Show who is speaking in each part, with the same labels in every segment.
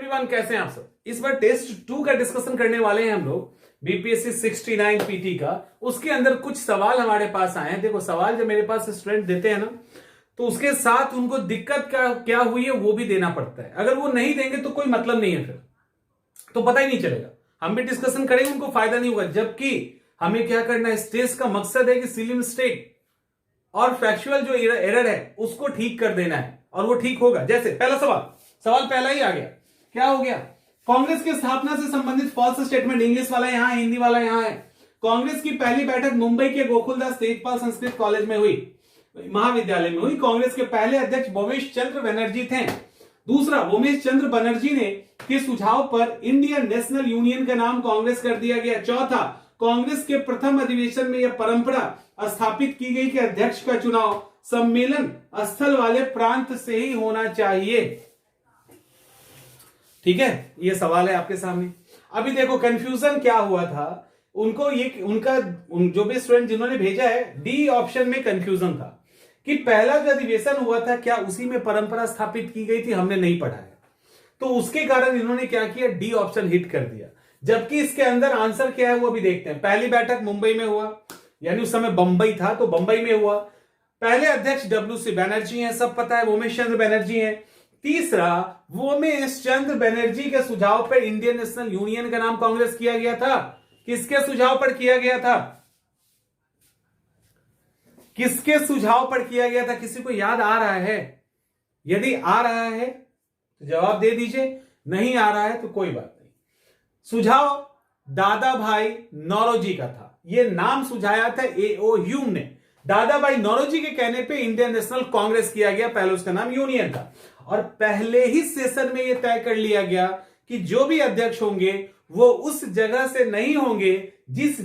Speaker 1: Everyone, कैसे हैं आप सब। इस बार टेस्ट 2 का डिस्कशन करने वाले हैं हम लोग, बीपीएससी 69 पीटी का। उसके अंदर कुछ सवाल हमारे पास आए हैं। देखो, सवाल जब मेरे पास स्टूडेंट देते हैं ना, तो उसके साथ उनको दिक्कत क्या हुई है वो भी देना पड़ता है। अगर वो नहीं देंगे तो कोई मतलब नहीं है, फिर तो पता ही नहीं चलेगा। हम भी डिस्कशन करेंगे, उनको फायदा नहीं होगा। जबकि हमें क्या करना है, इस टेस्ट का मकसद है कि सिली मिस्टेक और फैक्चुअल जो एरर है उसको ठीक कर देना है, और वो ठीक होगा। जैसे पहला सवाल पहला ही आ गया। क्या हो गया? कांग्रेस की स्थापना से संबंधित फॉल्स स्टेटमेंट। इंग्लिश वाला यहां है, हिंदी वाला यहां है। कांग्रेस की पहली बैठक मुंबई के गोकुलदास तेजपाल संस्कृत कॉलेज में हुई, महाविद्यालय में हुई। कांग्रेस के पहले अध्यक्ष भोमेश चंद्र बनर्जी थे। दूसरा, भोमेश चंद्र बनर्जी ने के सुझाव पर इंडियन नेशनल यूनियन का नाम कांग्रेस कर दिया गया। चौथा, कांग्रेस के प्रथम अधिवेशन में यह परंपरा स्थापित की गई कि अध्यक्ष का चुनाव सम्मेलन स्थल वाले प्रांत से ही होना चाहिए। ठीक है, ये सवाल है आपके सामने। अभी देखो, कंफ्यूजन क्या हुआ था उनको, जो भी स्टूडेंट जिन्होंने भेजा है, डी ऑप्शन में कंफ्यूजन था कि पहला जो अधिवेशन हुआ था क्या उसी में परंपरा स्थापित की गई थी। हमने नहीं पढ़ा है, तो उसके कारण इन्होंने क्या किया, डी ऑप्शन हिट कर दिया। जबकि इसके अंदर आंसर क्या है वो भी देखते हैं। पहली बैठक मुंबई में हुआ, यानी उस समय बंबई था तो बंबई में हुआ। पहले अध्यक्ष डब्ल्यू.सी. बनर्जी हैं, सब पता है, भोमेश चंद्र बनर्जी हैं। तीसरा, भोमेश चंद्र बनर्जी के सुझाव पर इंडियन नेशनल यूनियन का नाम कांग्रेस किया गया था। किसके सुझाव पर किया गया था? किसके सुझाव पर किया गया था? किसी को याद आ रहा है? यदि आ रहा है तो जवाब दे दीजिए, नहीं आ रहा है तो कोई बात नहीं। सुझाव दादा भाई नौरोजी का था। यह नाम सुझाया था A.O. ह्यूम ने। दादा भाई नौरोजी के कहने पे इंडियन नेशनल कांग्रेस किया गया। पहले उसका नाम यूनियन था, और पहले ही सेशन में यह तय कर लिया गया कि जो भी अध्यक्ष होंगे वो उस जगह से नहीं होंगे जिस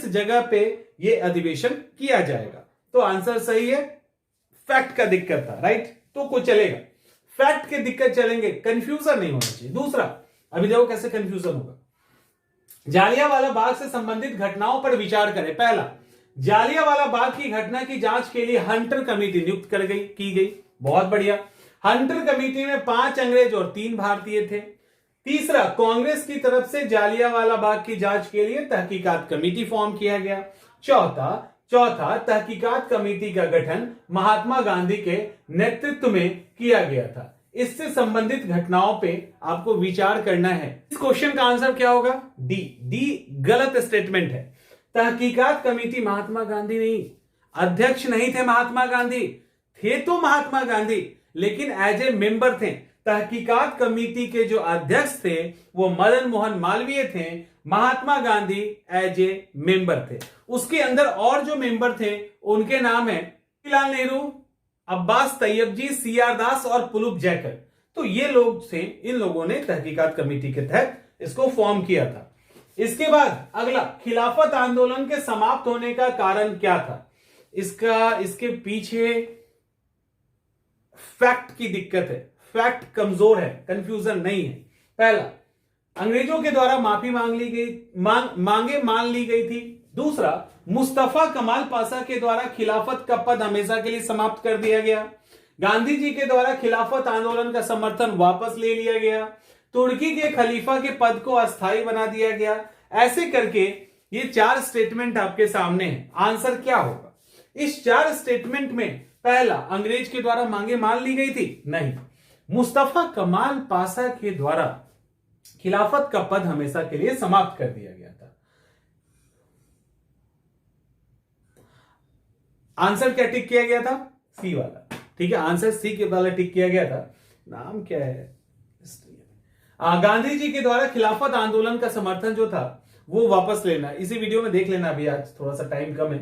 Speaker 1: जगह पे ये अधिवेशन किया जाएगा। तो आंसर सही है। फैक्ट का दिक्कत था, राइट, तो कुछ चलेगा। फैक्ट के दिक्कत चलेंगे, कंफ्यूजन नहीं होना चाहिए। दूसरा, अभी देखो कैसे कंफ्यूजन होगा। जालियांवाला बाग से संबंधित घटनाओं पर विचार करें। पहला, जालियांवाला बाग की घटना की जांच के लिए हंटर कमेटी नियुक्त की गई। बहुत बढ़िया। हंटर कमेटी में 5 अंग्रेज और 3 भारतीय थे। तीसरा, कांग्रेस की तरफ से जालियांवाला बाग की जांच के लिए तहकीकात कमेटी फॉर्म किया गया। चौथा, तहकीकात कमेटी का गठन महात्मा गांधी के नेतृत्व में किया गया था। इससे संबंधित घटनाओं पे आपको विचार करना है। इस क्वेश्चन का आंसर क्या होगा? डी गलत स्टेटमेंट है। तहकीकात कमेटी महात्मा गांधी नहीं, अध्यक्ष नहीं थे महात्मा गांधी। थे तो महात्मा गांधी, लेकिन एज ए मेंबर थे। तहकीकात कमेटी के जो अध्यक्ष थे वो मदन मोहन मालवीय थे। Mahatma Gandhi as a member थे। उसके अंदर और जो मेंबर थे उनके नाम है जवाहरलाल नेहरू, अब्बास तैयबजी, C.R. दास और पुलुप जैकर। तो ये लोग थे, इन लोगों ने तहकीकात कमेटी के तहत इसको फॉर्म किया था। इसके बाद अगला, खिलाफत आंदोलन के समाप्त होने का कारण क्या था? इसके पीछे फैक्ट की दिक्कत है, फैक्ट कमजोर है, कंफ्यूजन नहीं है। पहला, अंग्रेजों के द्वारा माफी मान ली गई थी। दूसरा, मुस्तफा कमाल पाशा के द्वारा खिलाफत का पद हमेशा के लिए समाप्त कर दिया गया। गांधी जी के द्वारा खिलाफत आंदोलन का समर्थन वापस ले लिया गया। तुर्की के खलीफा के पद को अस्थायी बना दिया गया। ऐसे करके ये 4 स्टेटमेंट आपके सामने हैं। आंसर क्या होगा इस 4 स्टेटमेंट में? पहला, अंग्रेज के द्वारा मांगे मान ली गई थी, नहीं। मुस्तफा कमाल पाशा के द्वारा खिलाफत का पद हमेशा के लिए समाप्त कर दिया गया था। आंसर क्या टिक किया गया था? सी वाला। ठीक है, आंसर सी के वाला टिक किया गया था। नाम क्या है? गांधी जी के द्वारा खिलाफत आंदोलन का समर्थन जो था वो वापस लेना। इसी वीडियो में देख लेना, अभी आज थोड़ा सा टाइम कम है।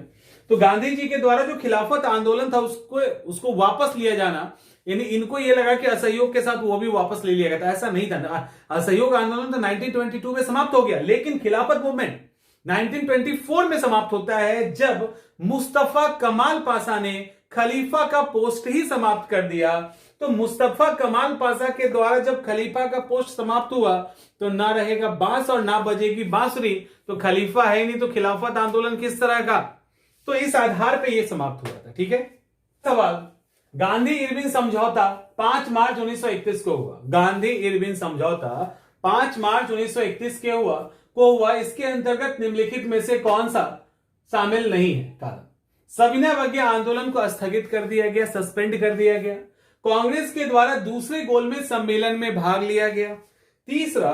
Speaker 1: तो गांधी जी के द्वारा जो खिलाफत आंदोलन था उसको वापस लिया जाना, यानी इनको ये लगा कि असहयोग के साथ वो भी वापस ले लिया गया था। ऐसा नहीं था। असहयोग आंदोलन तो 1922 में समाप्त हो गया, लेकिन खिलाफत मूवमेंट 1924 में समाप्त होता है, जब मुस्तफा कमाल पाशा ने खलीफा का पोस्ट ही समाप्त कर दिया। तो मुस्तफा कमाल पाशा के द्वारा जब खलीफा का पोस्ट समाप्त हुआ तो ना रहेगा बांस और ना बजेगी बांसुरी, तो खलीफा है नहीं, तो खिलाफत आंदोलन किस तरह का? तो इस आधार पे ये समाप्त हुआ था। ठीक है। सवाल, गांधी इरविन समझौता 5 मार्च 1931 को हुआ। गांधी इरविन समझौता 5 मार्च 1931 के हुआ। इसके अंतर्गत निम्नलिखित में से कौन सा शामिल नहीं है? कारण सविनय अवज्ञा आंदोलन को स्थगित कर दिया गया, सस्पेंड कर दिया गया। कांग्रेस के द्वारा दूसरे गोलमेज सम्मेलन में भाग लिया गया। तीसरा,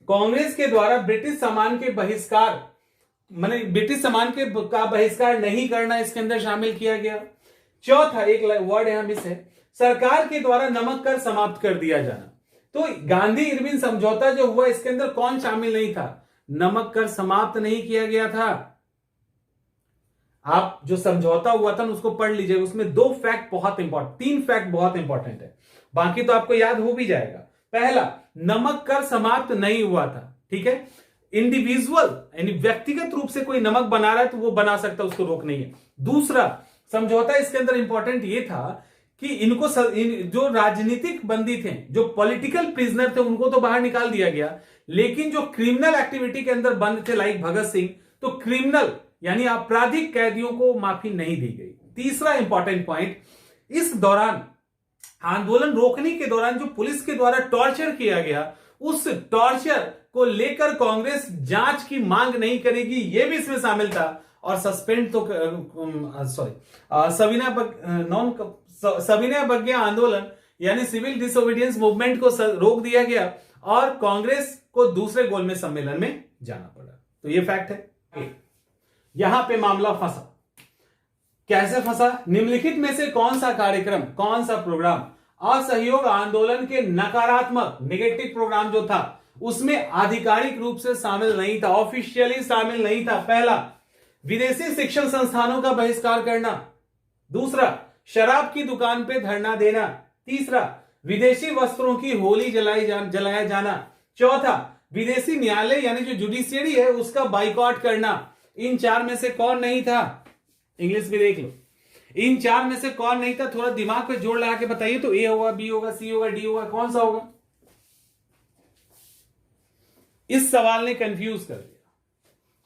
Speaker 1: कांग्रेस के द्वारा ब्रिटिश सामान के बहिष्कार, माने ब्रिटिश सामान का बहिष्कार नहीं करना इसके अंदर शामिल किया गया। चौथा, एक वर्ड यहां मिस है, सरकार के द्वारा नमक कर समाप्त कर दिया जाना। तो गांधी इरविन समझौता जो हुआ इसके अंदर कौन शामिल नहीं था? नमक कर समाप्त नहीं किया गया था। आप जो समझौता हुआ था उसको पढ़ लीजिए, उसमें 3 फैक्ट बहुत इंपॉर्टेंट है, बाकी तो आपको याद हो भी जाएगा। पहला, नमक कर समाप्त नहीं हुआ था, ठीक है। इंडिविजुअल यानी व्यक्तिगत रूप से कोई नमक बना रहा है तो वो बना सकता है, उसको रोक नहीं है। दूसरा समझौता इसके अंदर इंपॉर्टेंट ये था कि इनको जो राजनीतिक बंदी थे, जो पॉलिटिकल प्रिजनर थे, उनको तो बाहर निकाल दिया गया, लेकिन जो क्रिमिनल एक्टिविटी के अंदर बंद थे लाइक भगत सिंह, तो क्रिमिनल यानी आपराधिक कैदियों को माफी नहीं दी गई। तीसरा इंपॉर्टेंट पॉइंट, इस दौरान आंदोलन रोकने के दौरान जो पुलिस के द्वारा टॉर्चर किया गया, उस टॉर्चर को लेकर कांग्रेस जांच की मांग नहीं करेगी, यह भी इसमें शामिल था। और सस्पेंड तो सविनय अवज्ञा आंदोलन यानी सिविल डिसोबीडियंस मूवमेंट को रोक दिया गया और कांग्रेस को दूसरे गोलमेज सम्मेलन में जाना पड़ा। तो ये फैक्ट है। यहां पे मामला फंसा। कैसे फंसा? निम्नलिखित में से कौन सा कार्यक्रम, कौन सा प्रोग्राम असहयोग आंदोलन के नकारात्मक नेगेटिव प्रोग्राम जो था उसमें आधिकारिक रूप से शामिल नहीं था, ऑफिशियली शामिल नहीं था? पहला, विदेशी शिक्षण संस्थानों का बहिष्कार करना। दूसरा, शराब की दुकान पे धरना देना। तीसरा, विदेशी वस्त्रों की होली जलाया जाना। चौथा, विदेशी न्यायालय यानी जो जुडिशियरी है उसका बाइकआउट करना। इन 4 में से कौन नहीं था? इंग्लिश भी देख लो, इन 4 में से कौन नहीं था? थोड़ा दिमाग पे जोड़ लगा के बताइए तो ए होगा, बी होगा, सी होगा, डी होगा, कौन सा होगा? इस सवाल ने कंफ्यूज कर दिया।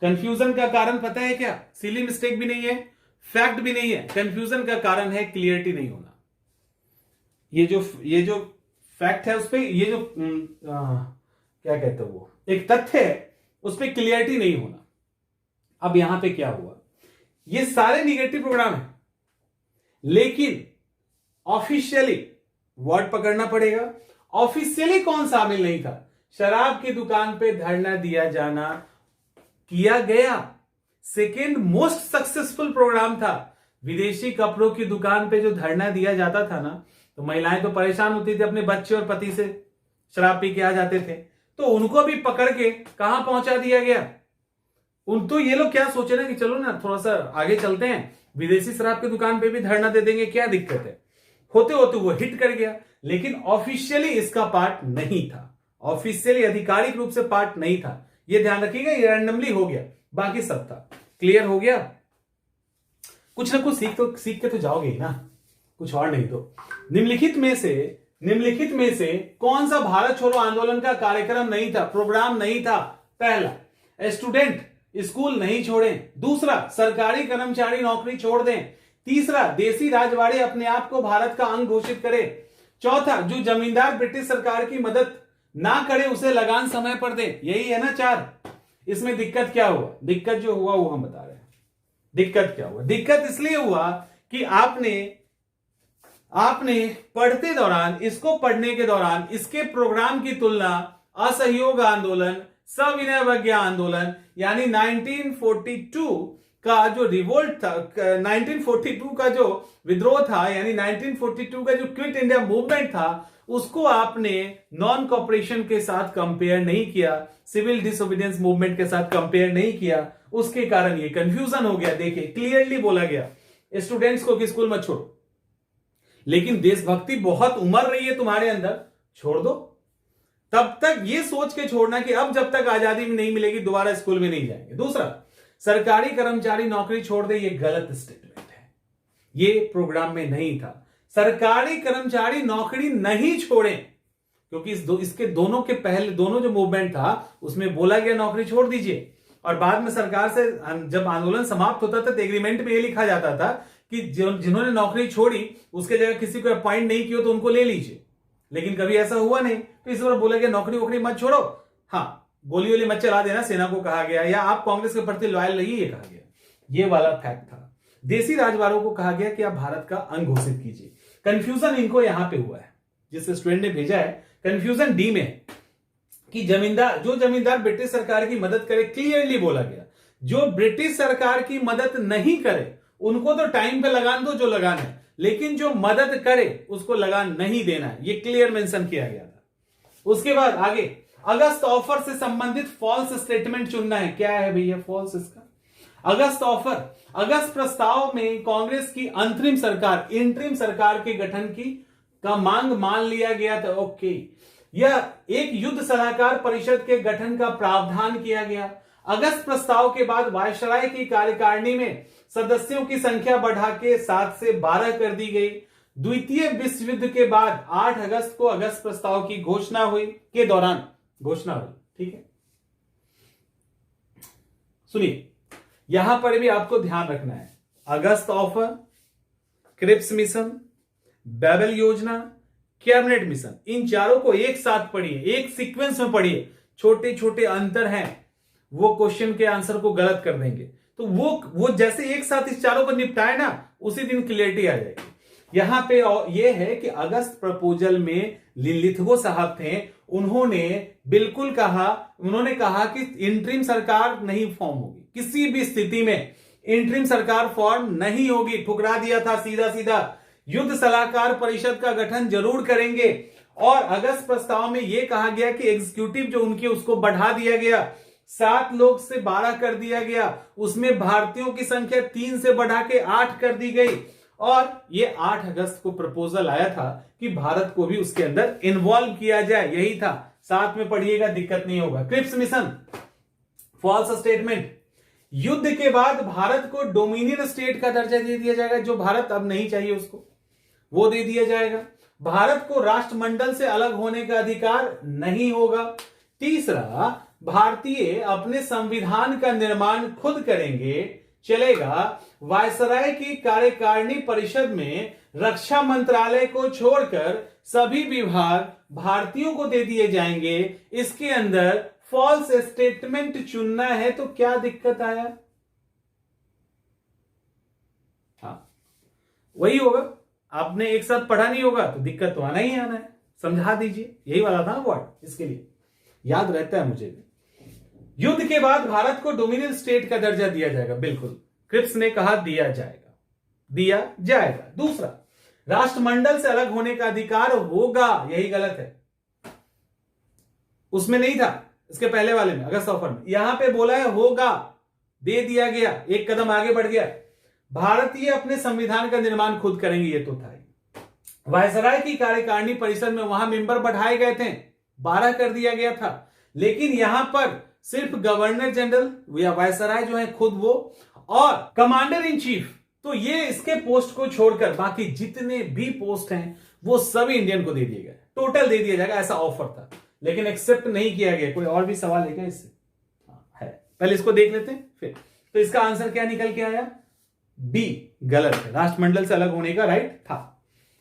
Speaker 1: कंफ्यूजन का कारण पता है क्या? सिली मिस्टेक भी नहीं है, फैक्ट भी नहीं है। कंफ्यूजन का कारण है क्लियरिटी नहीं होना। ये जो फैक्ट है उस पे, ये जो क्या कहते हैं वो एक तथ्य है, उस पे क्लियरिटी नहीं होना। अब यहां पे क्या हुआ? ये सारे निगेटिव प्रोग्राम है, लेकिन ऑफिशियली वर्ड पकड़ना पड़ेगा। ऑफिशियली कौन शामिल नहीं था? शराब की दुकान पे धरना दिया जाना किया गया। सेकेंड मोस्ट सक्सेसफुल प्रोग्राम था। विदेशी कपड़ों की दुकान पे जो धरना दिया जाता था ना, तो महिलाएं तो परेशान होती थी, अपने बच्चे और पति से शराब पी के आ जाते थे, तो उनको भी पकड़ के कहां पहुंचा दिया गया? तो ये लोग क्या सोचे ना कि चलो ना थोड़ा सा आगे चलते हैं, विदेशी शराब की दुकान पे भी धरना दे देंगे, क्या दिक्कत है। होते होते वो हिट कर गया, लेकिन ऑफिशियली इसका पार्ट नहीं था, ऑफिशियली आधिकारिक रूप से पार्ट नहीं था। ये ध्यान रखिएगा, ये रैंडमली हो गया, बाकी सब था। क्लियर हो गया? कुछ ना कुछ सीख के तो जाओगे ही ना, कुछ और नहीं तो। निम्नलिखित में से कौन सा भारत छोड़ो आंदोलन का कार्यक्रम नहीं था, प्रोग्राम नहीं था? पहला, स्टूडेंट स्कूल नहीं छोड़ें। दूसरा, सरकारी कर्मचारी नौकरी छोड़ दें। तीसरा, देसी राजवाड़े अपने आप को भारत का अंग घोषित करें। चौथा, जो जमींदार ब्रिटिश सरकार की मदद ना करे उसे लगान समय पर दे। यही है ना 4। इसमें दिक्कत क्या हुआ? दिक्कत जो हुआ वो हम बता रहे हैं। दिक्कत क्या हुआ? दिक्कत इसलिए हुआ कि आपने पढ़ते दौरान, इसको पढ़ने के दौरान इसके प्रोग्राम की तुलना असहयोग आंदोलन, सविनय अवज्ञा आंदोलन यानी 1942 का जो रिवोल्ट था, 1942 का जो विद्रोह था, यानी 1942 का जो क्विट इंडिया मूवमेंट था, उसको आपने नॉन कॉपरेशन के साथ कंपेयर नहीं किया, सिविल डिसोबीडियंस मूवमेंट के साथ कंपेयर नहीं किया। उसके कारण ये कंफ्यूजन हो गया। देखिए, क्लियरली बोला गया स्टूडेंट्स को कि स्कूल मत छोड़ो, लेकिन देशभक्ति बहुत उमड़ रही है तुम्हारे अंदर, छोड़ दो। तब तक ये सोच के छोड़ना कि अब जब तक आजादी में नहीं मिलेगी दोबारा स्कूल में नहीं जाएंगे। दूसरा, सरकारी कर्मचारी नौकरी छोड़ दे, ये गलत स्टेटमेंट है, ये प्रोग्राम में नहीं था। सरकारी कर्मचारी नौकरी नहीं छोड़ें, क्योंकि इसके दोनों के पहले दोनों जो मूवमेंट था उसमें बोला गया नौकरी छोड़ दीजिए, और बाद में सरकार से जब आंदोलन समाप्त होता था तो एग्रीमेंट में ये लिखा जाता था कि जिन्होंने नौकरी छोड़ी उसके जगह किसी को अपॉइंट नहीं किया तो उनको ले लीजिए, लेकिन कभी ऐसा हुआ नहीं। तो इस बार बोला गया नौकरी वोकरी मत छोड़ो, हाँ गोली वोली मत चला देना, सेना को कहा गया, या आप कांग्रेस के प्रति लॉयल रहिए, ये कहा गया। ये वाला फैक्ट था। देसी राजवाड़ों को कहा गया कि आप भारत का अंग घोषित कीजिए। कंफ्यूजन इनको यहां पे हुआ है, जिस स्टूडेंट ने भेजा है, कंफ्यूजन डी में है कि जो जमींदार ब्रिटिश सरकार की मदद करे, क्लियरली बोला गया जो ब्रिटिश सरकार की मदद नहीं करे उनको तो टाइम पे लगान दो जो लगाना है, लेकिन जो मदद करे उसको लगान नहीं देना है, ये क्लियर मेंशन किया गया था। उसके बाद आगे अगस्त ऑफर से संबंधित फॉल्स स्टेटमेंट चुनना है। क्या है भैया फॉल्स इसका? अगस्त ऑफर, अगस्त प्रस्ताव में कांग्रेस की अंतरिम सरकार, इंटरिम सरकार के गठन का मांग मान लिया गया था। ओके, यह एक युद्ध सलाहकार परिषद के गठन का प्रावधान किया गया। अगस्त प्रस्ताव के बाद वायसराय की कार्यकारिणी में सदस्यों की संख्या बढ़ा के 7 से 12 कर दी गई। द्वितीय विश्व युद्ध के बाद 8 अगस्त को अगस्त प्रस्ताव की घोषणा हुई, के दौरान घोषणा हुई। ठीक है, सुनिए यहां पर भी आपको ध्यान रखना है, अगस्त ऑफर, क्रिप्स मिशन, बेबल योजना, कैबिनेट मिशन, इन चारों को एक साथ पढ़िए, एक सीक्वेंस में पढ़िए। छोटे छोटे अंतर हैं, वो क्वेश्चन के आंसर को गलत कर देंगे, तो वो जैसे एक साथ इस चारों को निपटाए ना, उसी दिन क्लियरिटी आ जाएगी। यहां पे ये है कि अगस्त प्रपोजल में लिथगो साहब थे, उन्होंने बिल्कुल कहा, उन्होंने कहा कि इंटरिम सरकार नहीं फॉर्म होगी, किसी भी स्थिति में इंटरिम सरकार फॉर्म नहीं होगी, ठुकरा दिया था सीधा सीधा। युद्ध सलाहकार परिषद का गठन जरूर करेंगे, और अगस्त प्रस्ताव में यह कहा गया कि एग्जीक्यूटिव जो उनकी उसको बढ़ा दिया गया, 7 लोग से 12 कर दिया गया, उसमें भारतीयों की संख्या 3 से बढ़ा के 8 कर दी गई, और ये 8 अगस्त को प्रपोजल आया था कि भारत को भी उसके अंदर इन्वॉल्व किया जाए, यही था। साथ में पढ़िएगा, दिक्कत नहीं होगा। क्रिप्स मिशन, फॉल्स स्टेटमेंट, युद्ध के बाद भारत को डोमिनियन स्टेट का दर्जा दे दिया जाएगा, जो भारत अब नहीं चाहिए उसको, वो दे दिया जाएगा। भारत को राष्ट्रमंडल से अलग होने का अधिकार नहीं होगा। तीसरा, भारतीय अपने संविधान का निर्माण खुद करेंगे, चलेगा। वायसराय की कार्यकारिणी परिषद में रक्षा मंत्रालय को छोड़कर सभी विभाग भारतीयों को दे दिए जाएंगे। इसके अंदर फॉल्स स्टेटमेंट चुनना है, तो क्या दिक्कत आया? हाँ वही होगा, आपने एक साथ पढ़ा नहीं होगा तो दिक्कत तो आना ही आना है, समझा दीजिए, यही वाला था ना वर्ड, इसके लिए याद रहता है मुझे भी। युद्ध के बाद भारत को डोमिनियन स्टेट का दर्जा दिया जाएगा, बिल्कुल, क्रिप्स ने कहा दिया जाएगा, दिया जाएगा। दूसरा, राष्ट्रमंडल से अलग होने का अधिकार होगा, यही गलत है, उसमें नहीं था, इसके पहले वाले में अगस्त ऑफर में, यहां पे बोला है होगा, दे दिया गया, एक कदम आगे बढ़ गया। भारतीय अपने संविधान का निर्माण खुद करेंगे, ये तो था। वायसराय की कार्यकारिणी परिषद में वहां मेंबर बढ़ाए गए थे, 12 कर दिया गया था, लेकिन यहां पर सिर्फ गवर्नर जनरल या वायसराय जो है खुद वो, और कमांडर इन चीफ, तो ये इसके पोस्ट को छोड़कर बाकी जितने भी पोस्ट हैं वो सभी इंडियन को दे दिए गए, टोटल दे दिया जाएगा, ऐसा ऑफर था, लेकिन एक्सेप्ट नहीं किया गया। कोई और भी सवाल है क्या इससे? है, पहले इसको देख लेते हैं फिर। तो इसका आंसर क्या निकल के आया? बी गलत है, राष्ट्रमंडल से अलग होने का राइट था।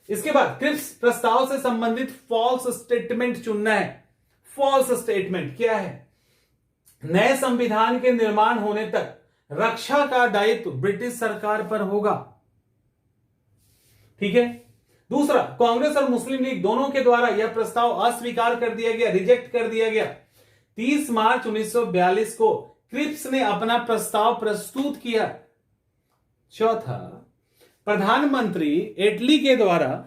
Speaker 1: इसके बाद क्रिप्स प्रस्ताव से संबंधित फॉल्स स्टेटमेंट चुनना है। फॉल्स स्टेटमेंट क्या है? नए संविधान के निर्माण होने तक रक्षा का दायित्व ब्रिटिश सरकार पर होगा, ठीक है। दूसरा, कांग्रेस और मुस्लिम लीग दोनों के द्वारा यह प्रस्ताव अस्वीकार कर दिया गया, रिजेक्ट कर दिया गया। 30 मार्च 1942 को क्रिप्स ने अपना प्रस्ताव प्रस्तुत किया। चौथा, प्रधानमंत्री एटली के द्वारा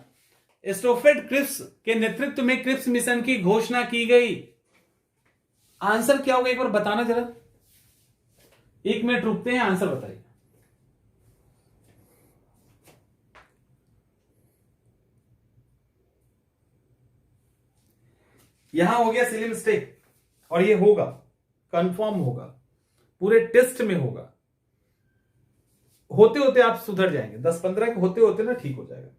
Speaker 1: स्टोफेड क्रिप्स के नेतृत्व में क्रिप्स मिशन की घोषणा की गई। आंसर क्या होगा एक बार बताना जरा, 1 मिनट रुकते हैं, आंसर बताइए। यहां हो गया सिली मिस्टेक, और ये होगा, कंफर्म होगा, पूरे टेस्ट में होगा, होते होते आप सुधर जाएंगे, 10-15 होते होते ना ठीक हो जाएगा।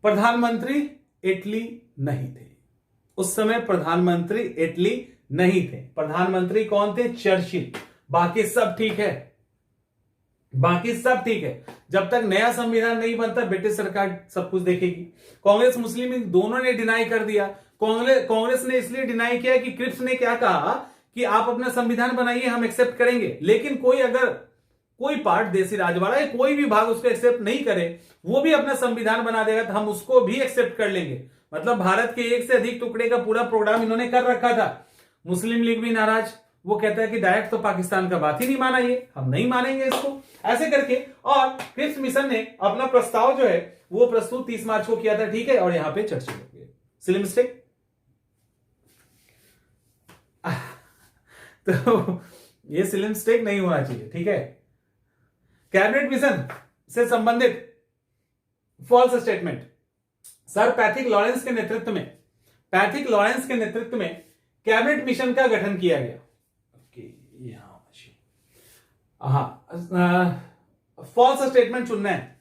Speaker 1: प्रधानमंत्री इटली नहीं थे उस समय, प्रधानमंत्री इटली नहीं थे। प्रधानमंत्री कौन थे? चर्चिल। बाकी सब ठीक है, बाकी सब ठीक है। जब तक नया संविधान नहीं बनता ब्रिटिश सरकार सब कुछ देखेगी। कांग्रेस मुस्लिम लीग दोनों ने डिनाई कर दिया। कांग्रेस ने इसलिए डिनाई किया कि क्रिप्स ने क्या कहा कि आप अपना संविधान बनाइए, हम एक्सेप्ट करेंगे, लेकिन कोई अगर कोई पार्ट देसी राज वाला या कोई भी भाग उसको एक्सेप्ट नहीं करे, वो भी अपना संविधान बना देगा तो हम उसको भी एक्सेप्ट कर लेंगे। मतलब भारत के एक से अधिक टुकड़े का पूरा प्रोग्राम इन्होंने कर रखा था। मुस्लिम लीग भी नाराज, वो कहता है कि डायरेक्ट तो पाकिस्तान का बात ही नहीं माना, ये हम नहीं मानेंगे इसको, ऐसे करके। और क्रिप्स मिशन ने अपना प्रस्ताव जो है वो प्रस्तुत 30 मार्च को किया था, ठीक है, और यहां पे चर्चा हो गई। Silly mistake. तो ये सिली मिस्टेक नहीं होना चाहिए, ठीक है। कैबिनेट मिशन से संबंधित false statement. Sir Pethick Lawrence के नेतृत्व में कैबिनेट मिशन का गठन किया गया। फॉल्स स्टेटमेंट चुनना है।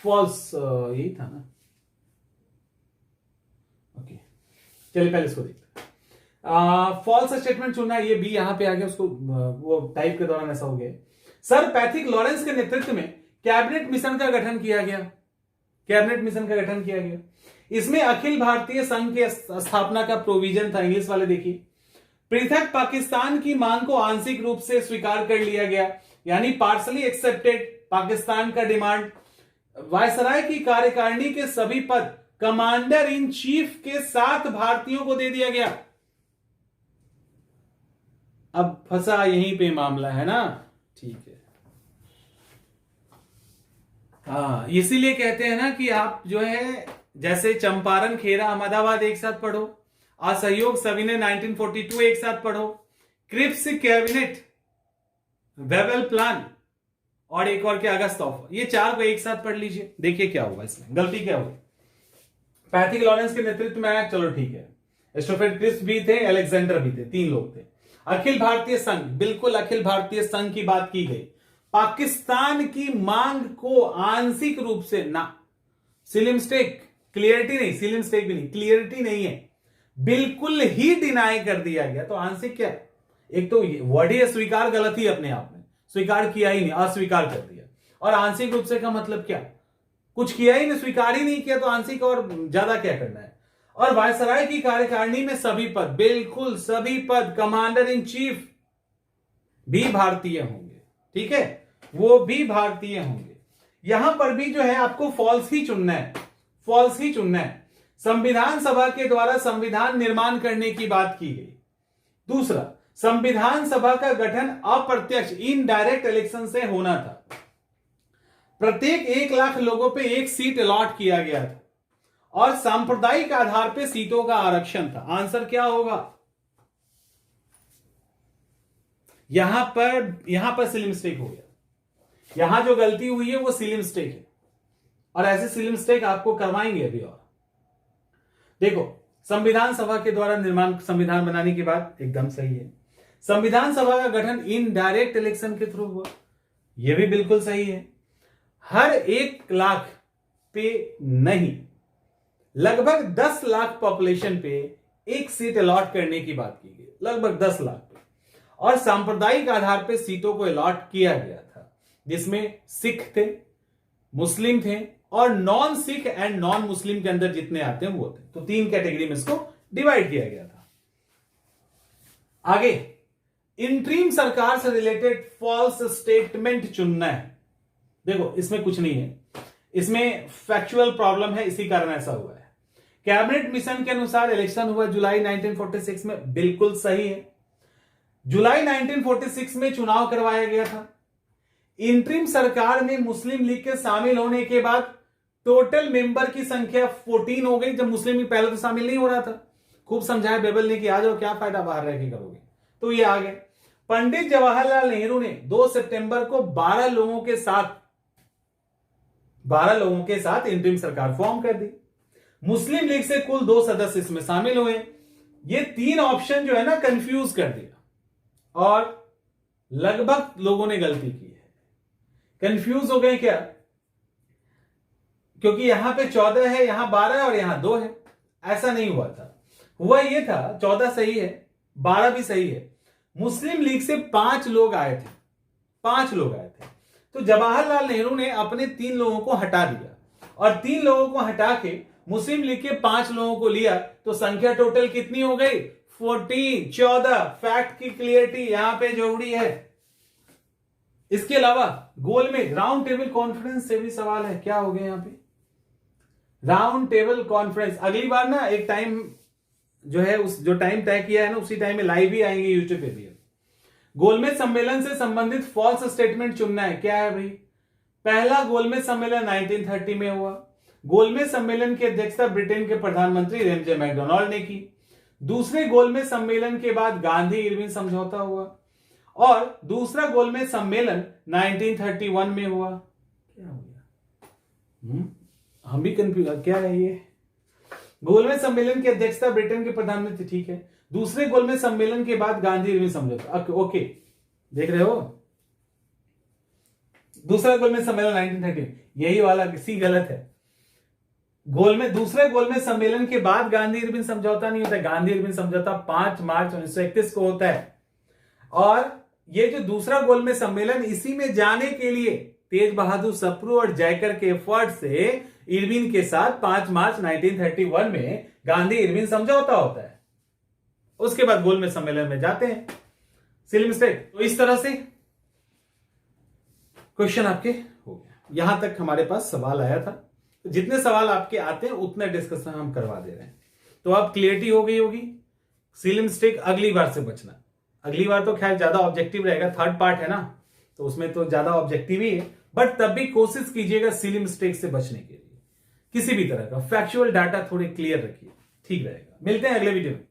Speaker 1: फॉल्स यही था ना, ओके, चलिए पहले इसको देखते हैं। फॉल्स स्टेटमेंट चुनना है, ये बी यहां पे आ गया, उसको वो टाइप के दौरान ऐसा हो गया। सर पैथिक लॉरेंस के नेतृत्व में कैबिनेट मिशन का गठन किया गया। इसमें अखिल भारतीय संघ के स्थापना का प्रोविजन था। इंग्लिश वाले देखिए। पृथक पाकिस्तान की मांग को आंशिक रूप से स्वीकार कर लिया गया, यानी पार्सली एक्सेप्टेड पाकिस्तान का डिमांड। वायसराय की कार्यकारिणी के सभी पद कमांडर इन चीफ के 7 भारतीयों को दे दिया गया। अब फंसा यहीं पे मामला है ना, ठीक है। इसीलिए कहते हैं ना कि आप जो है जैसे चंपारण, खेरा, अहमदाबाद एक साथ पढ़ो, असहयोग सविनय 1942 एक साथ पढ़ो, क्रिप्स कैबिनेट, वेबल प्लान और एक और क्या अगस्त ऑफर, ये 4 को एक साथ पढ़ लीजिए। देखिए क्या होगा इसमें, गलती क्या होगी। पैथिक लॉरेंस के नेतृत्व में आया, चलो ठीक है। स्टोफेड क्रिप्स भी थे, अलेक्जेंडर भी थे, 3 लोग थे। अखिल भारतीय संघ, बिल्कुल अखिल भारतीय संघ की बात की गई। पाकिस्तान की मांग को आंशिक रूप से ना, सिली मिस्टेक, क्लियरिटी नहीं, सिली मिस्टेक भी नहीं, क्लियरिटी नहीं है, बिल्कुल ही डिनाई कर दिया गया। तो आंशिक क्या, एक तो वर्ड ही स्वीकार गलत ही अपने आप में, स्वीकार किया ही नहीं, अस्वीकार कर दिया। और आंशिक रूप से का मतलब क्या, कुछ किया ही नहीं, स्वीकार ही नहीं किया, तो आंशिक और ज्यादा क्या करना है। और वायसराय की कार्यकारिणी में सभी पद, बिल्कुल सभी पद, कमांडर इन चीफ भी भारतीय होंगे, ठीक है, वो भी भारतीय होंगे। यहां पर भी जो है आपको फॉल्स ही चुनना है। संविधान सभा के द्वारा संविधान निर्माण करने की बात की गई। दूसरा, संविधान सभा का गठन अप्रत्यक्ष इनडायरेक्ट इलेक्शन से होना था। प्रत्येक 1 लाख लोगों पे 1 सीट अलॉट किया गया था और सांप्रदायिक आधार पे सीटों का आरक्षण था। आंसर क्या होगा, यहां पर सिली मिस्टेक हो गया। यहां जो गलती हुई है वो सिली मिस्टेक है, और ऐसे सिली मिस्टेक आपको करवाएंगे अभी। और देखो, संविधान सभा के द्वारा निर्माण, संविधान बनाने की बात एकदम सही है। संविधान सभा का गठन इनडायरेक्ट इलेक्शन के थ्रू हुआ, यह भी बिल्कुल सही है। हर 1 लाख पे नहीं, लगभग 10 लाख पॉपुलेशन पे 1 सीट अलॉट करने की बात की गई, लगभग 10 लाख पे। और सांप्रदायिक आधार पे सीटों को अलॉट किया गया था, जिसमें सिख थे, मुस्लिम थे और non Sikh and non Muslim के अंदर जितने आते हैं वो थे। तो 3 कैटेगरी में इसको डिवाइड किया गया था। आगे, इंटरिम सरकार से रिलेटेड फॉल्स स्टेटमेंट चुनना है। देखो, इसमें कुछ नहीं है, इसमें फैक्चुअल प्रॉब्लम है, इसी कारण ऐसा हुआ है। कैबिनेट मिशन के अनुसार इलेक्शन हुआ जुलाई 1946 में, बिल्कुल सही है। जुलाई 1946 में चुनाव करवाया गया था। इंटरिम सरकार में मुस्लिम लीग के शामिल होने के बाद टोटल मेंबर की संख्या 14 हो गई। जब मुस्लिम लीग पहले तो शामिल नहीं हो रहा था, खूब समझाया बेबल ने कि आ जाओ, क्या फायदा बाहर रह के करोगे, तो ये आ गए। पंडित जवाहरलाल नेहरू ने 2 सितंबर को 12 लोगों के साथ इंटरिम सरकार फॉर्म कर दी। मुस्लिम लीग से कुल 2 सदस्य इसमें शामिल हुए। ये 3 ऑप्शन जो है ना कंफ्यूज कर दिया, और लगभग लोगों ने गलती की है, कंफ्यूज हो गए क्या, क्योंकि यहां पे 14 है, यहां 12 है और यहां 2 है। ऐसा नहीं हुआ था, हुआ ये था 14 सही है, 12 भी सही है। मुस्लिम लीग से 5 लोग आए थे, 5 लोग आए थे। तो जवाहरलाल नेहरू ने अपने 3 लोगों को हटा दिया और 3 लोगों को हटा के मुस्लिम लीग के 5 लोगों को लिया, तो संख्या टोटल कितनी हो गई? 14। फैक्ट की क्लियरिटी यहां पे जरूरी है। इसके अलावा गोलमेज राउंड टेबल कॉन्फ्रेंस से भी सवाल है। क्या हो गया यहां पे? राउंड टेबल कॉन्फ्रेंस अगली बार ना एक टाइम जो है, उस जो टाइम तय किया है ना उसी टाइम में लाइव ही आएंगे यूट्यूब पे भी। गोलमेज सम्मेलन से संबंधित फॉल्स स्टेटमेंट चुनना है। क्या है भाई? पहला गोलमेज सम्मेलन 1930 में हुआ। गोलमेज सम्मेलन की अध्यक्षता ब्रिटेन के प्रधानमंत्री रेमजे मैकडोनाल्ड ने की। दूसरे गोलमेज सम्मेलन के बाद गांधी इरविन समझौता हुआ और दूसरा गोलमेज सम्मेलन 1931 में हुआ। क्या हो गया? हम भी कंफ्यूज, क्या है ये? गोलमेज सम्मेलन की अध्यक्षता ब्रिटेन के प्रधानमंत्री, ठीक है। दूसरे गोलमेज सम्मेलन के बाद गांधी इरविन समझौता, ओके, देख रहे हो? दूसरा गोलमेज सम्मेलन 1930, यही वाला सी गलत है। दूसरे गोलमेज सम्मेलन के बाद गांधी इरविन समझौता नहीं होता। गांधी इरविन समझौता 5 मार्च 1931 को होता है। और ये जो दूसरा गोलमेज सम्मेलन, इसी में जाने के लिए तेज बहादुर सप्रू और जयकर के एफर्ट से इरविन के साथ 5 मार्च 1931 में गांधी इरविन समझौता होता है। उसके बाद गोलमेज सम्मेलन में जाते हैं। Silly mistake. तो इस तरह से क्वेश्चन आपके हो गया। यहां तक हमारे पास सवाल आया था। जितने सवाल आपके आते हैं उतने डिस्कशन हम करवा दे रहे हैं। तो अब क्लियरिटी हो गई होगी। सिली मिस्टेक अगली बार से बचना। अगली बार तो खैर ज्यादा ऑब्जेक्टिव रहेगा, थर्ड पार्ट है ना, तो उसमें तो ज्यादा ऑब्जेक्टिव ही है, बट तब भी कोशिश कीजिएगा सिली मिस्टेक से बचने के लिए। किसी भी तरह का फैक्चुअल डाटा थोड़े क्लियर रखिए, ठीक रहेगा। मिलते हैं अगले वीडियो में।